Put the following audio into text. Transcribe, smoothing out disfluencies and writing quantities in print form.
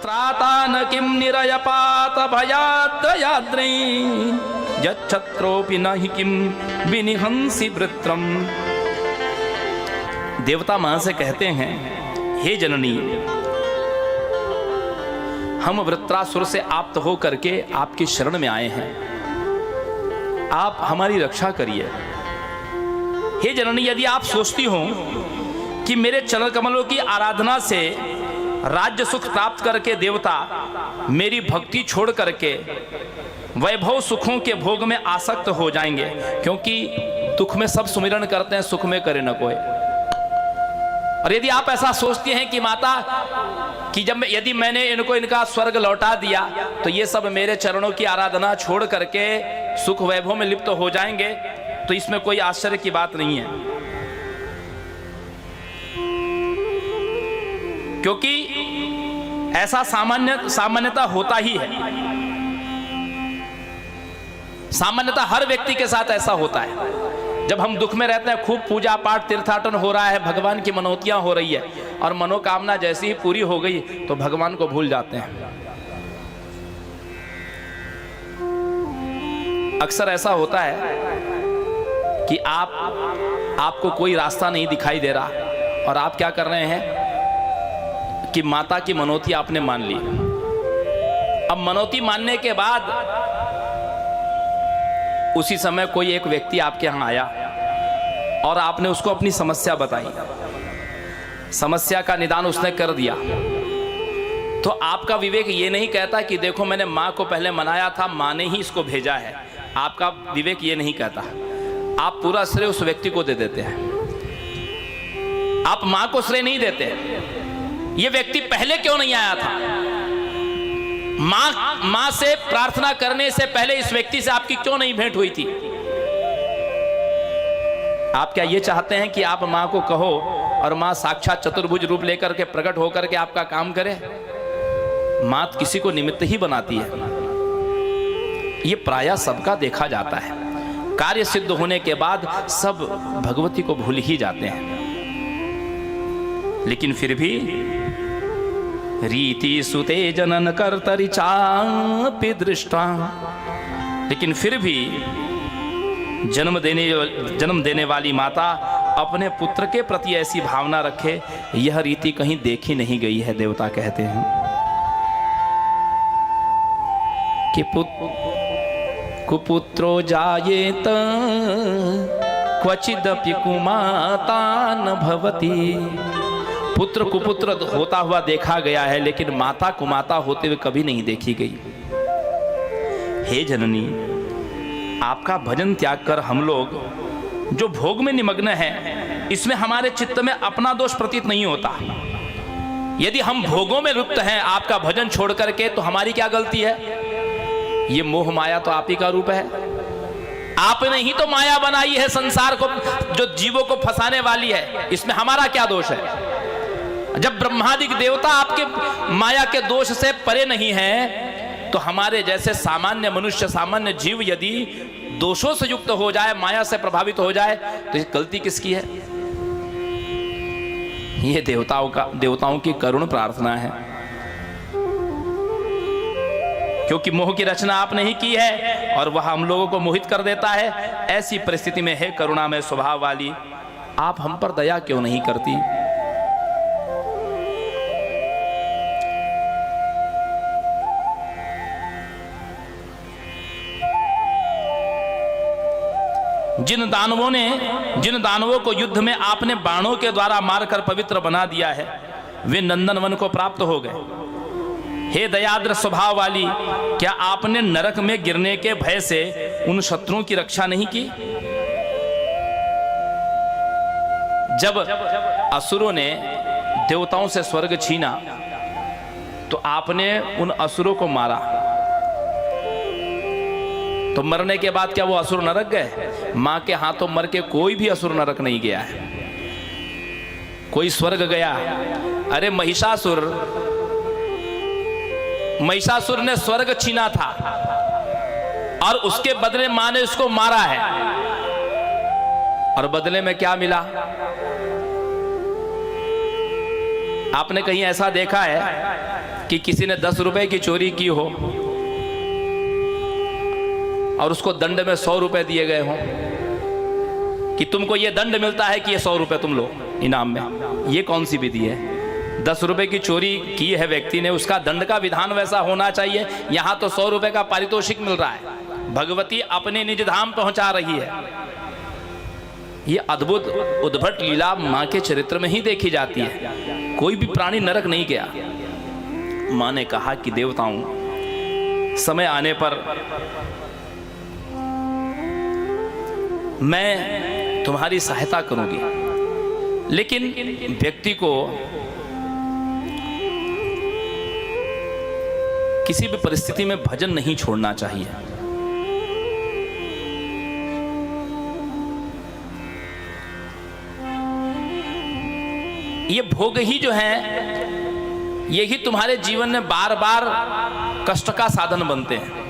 त्राता न किम निरयपात भयाद्रयाद्रै यच्छत्रोपि नहि किम विनिहंसि वृत्रम। देवता मां से कहते हैं, हे जननी, हम वृत्रासुर से आप्त हो करके आपकी शरण में आए हैं, आप हमारी रक्षा करिए। हे जननी, यदि आप सोचती हो कि मेरे चरण कमलों की आराधना से राज्य सुख प्राप्त करके देवता मेरी भक्ति छोड़ करके वैभव सुखों के भोग में आसक्त हो जाएंगे, क्योंकि दुख में सब सुमिरन करते हैं, सुख में करे न कोई। और यदि आप ऐसा सोचते हैं कि माता कि यदि मैंने इनको इनका स्वर्ग लौटा दिया तो ये सब मेरे चरणों की आराधना छोड़ करके सुख वैभव में लिप्त हो जाएंगे, तो इसमें कोई आश्चर्य की बात नहीं है, क्योंकि ऐसा सामान्यता होता ही है। सामान्यता हर व्यक्ति के साथ ऐसा होता है। जब हम दुख में रहते हैं, खूब पूजा पाठ तीर्थाटन हो रहा है, भगवान की मनोतियां हो रही है, और मनोकामना जैसी ही पूरी हो गई तो भगवान को भूल जाते हैं। अक्सर ऐसा होता है कि आपको कोई रास्ता नहीं दिखाई दे रहा और आप क्या कर रहे हैं कि माता की मनोती आपने मान ली। अब मनोती मानने के बाद उसी समय कोई एक व्यक्ति आपके यहां आया और आपने उसको अपनी समस्या बताई, समस्या का निदान उसने कर दिया, तो आपका विवेक ये नहीं कहता कि देखो मैंने माँ को पहले मनाया था, माँ ने ही इसको भेजा है। आपका विवेक ये नहीं कहता, आप पूरा श्रेय उस व्यक्ति को दे देते हैं, आप माँ को श्रेय नहीं देते। ये व्यक्ति पहले क्यों नहीं आया था? माँ से प्रार्थना करने से पहले इस व्यक्ति से आपकी क्यों नहीं भेंट हुई थी? आप क्या ये चाहते हैं कि आप माँ को कहो और माँ साक्षात चतुर्भुज रूप लेकर के प्रकट होकर के आपका काम करे? माँ किसी को निमित्त ही बनाती है। ये प्रायः सबका देखा जाता है, कार्य सिद्ध होने के बाद सब भगवती को भूल ही जाते हैं। लेकिन फिर भी रीति सुते जनन कर्तरि चापि दृष्टा, लेकिन फिर भी जन्म देने वाली माता अपने पुत्र के प्रति ऐसी भावना रखे, यह रीति कहीं देखी नहीं गई है। देवता कहते हैं कि कुपुत्रो जायेत क्वचिदपि कुमाता न भवति। पुत्र कुपुत्र होता हुआ देखा गया है, लेकिन माता कुमाता होते हुए कभी नहीं देखी गई। हे जननी, आपका भजन त्याग कर हम लोग जो भोग में निमग्न हैं, इसमें हमारे चित्त में अपना दोष प्रतीत नहीं होता। यदि हम भोगों में लिप्त हैं आपका भजन छोड़ करके, तो हमारी क्या गलती है? ये मोह माया तो आप ही का रूप है। आपने ही तो माया बनाई है संसार को, जो जीवों को फंसाने वाली है। इसमें हमारा क्या दोष है? जब ब्रह्मादिक देवता आपके माया के दोष से परे नहीं है, तो हमारे जैसे सामान्य मनुष्य, सामान्य जीव यदि दोषों से युक्त हो जाए, माया से प्रभावित हो जाए, तो ये गलती किसकी है? ये देवताओं की करुण प्रार्थना है, क्योंकि मोह की रचना आपने ही की है और वह हम लोगों को मोहित कर देता है। ऐसी परिस्थिति में है करुणामय स्वभाव वाली, आप हम पर दया क्यों नहीं करती? जिन दानवों को युद्ध में आपने बाणों के द्वारा मारकर पवित्र बना दिया है, वे नंदन वन को प्राप्त हो गए। हे दयाद्र स्वभाव वाली, क्या आपने नरक में गिरने के भय से उन शत्रुओं की रक्षा नहीं की? जब असुरों ने देवताओं से स्वर्ग छीना, तो आपने उन असुरों को मारा, तो मरने के बाद क्या वो असुर नरक गए? मां के हाथों मर के कोई भी असुर नरक नहीं गया है, कोई स्वर्ग गया। अरे महिषासुर ने स्वर्ग छीना था और उसके बदले मां ने उसको मारा है, और बदले में क्या मिला? आपने कहीं ऐसा देखा है कि किसी ने 10 रुपए की चोरी की हो और उसको दंड में 100 रुपए दिए गए हों, कि तुमको ये दंड मिलता है कि ये 100 रुपए तुम लो इनाम में। ये कौन सी विधि है? 10 रुपए की चोरी की है व्यक्ति ने, उसका दंड का विधान वैसा होना चाहिए। यहां तो 100 रुपए का पारितोषिक मिल रहा है। भगवती अपने निज धाम पहुंचा रही है। ये अद्भुत उद्भट लीला मां के चरित्र में ही देखी जाती है। कोई भी प्राणी नरक नहीं गया। मां ने कहा कि देवताओं, समय आने पर मैं तुम्हारी सहायता करूंगी, लेकिन व्यक्ति को किसी भी परिस्थिति में भजन नहीं छोड़ना चाहिए। ये भोग ही जो है, यही तुम्हारे जीवन में बार बार कष्ट का साधन बनते हैं।